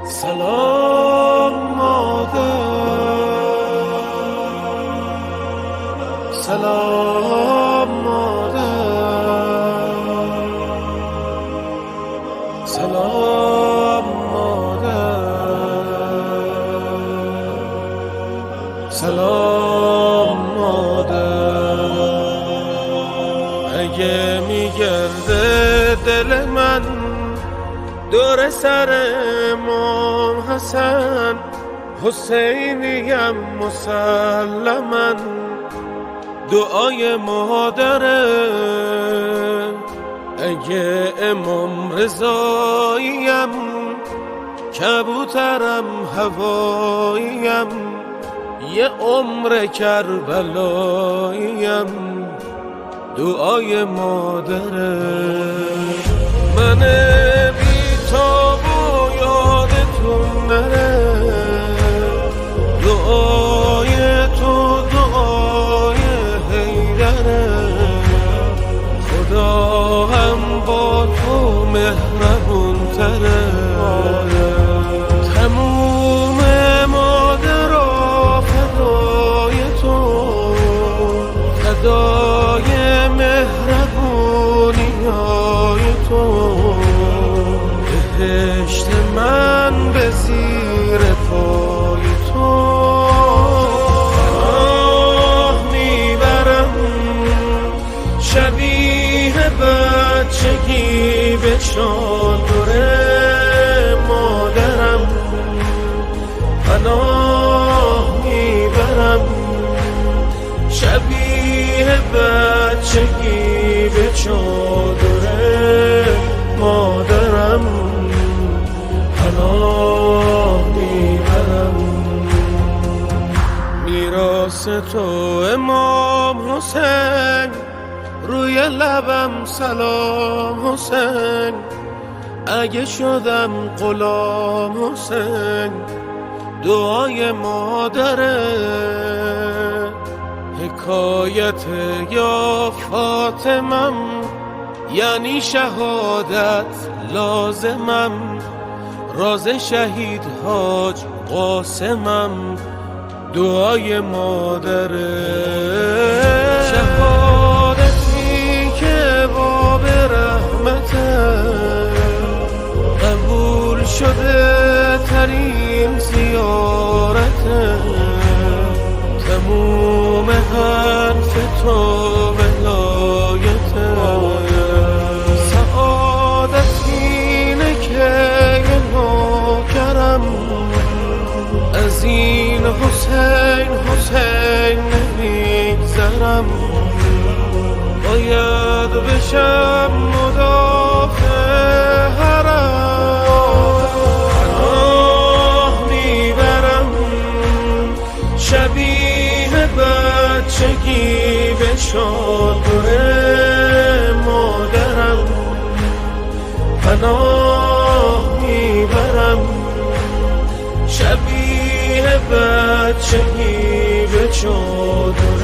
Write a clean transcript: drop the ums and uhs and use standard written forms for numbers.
سلام مادر، سلام مادر، سلام مادر، سلام مادر. اگه میگرده دل من دور سر امام حسن، حسینیم مسلماً دعای مادره. اگه امام رضاییم کبوترم هواییم، یه عمر کربلاییم دعای مادره. من بی تاب و یادتون نره، دعای تو دعای حیدره. خدا هم با تو مهربون تره. تموم مادرها فدای تو، فدای مهربونیای تو. بهشت من به زیر پای تو. پناه میبرم شبیه بچگی به چادر مادرم. پناه میبرم شبیه بچگی به چادر مادرم. پناه میبرم میراث تو امام حسین، روی لبم سلام حسین. اگه شدم غلام حسین دعای مادره. حکایت یا فاطمم یعنی شهادت لازمم، راز شهید حاج قاسمم دعای مادره. شهادتی که باب رحمته، قبول شده ترین زیارته. تموم حرف تو ولایته. سعادت اینه که یه نوکرم از این حسین حسین نمیگذرم. باید بشم مدافع حرم. پناه میبرم شبیه بچگی به چادر مادرم. پناه میبرم شبیه بچگی به چادر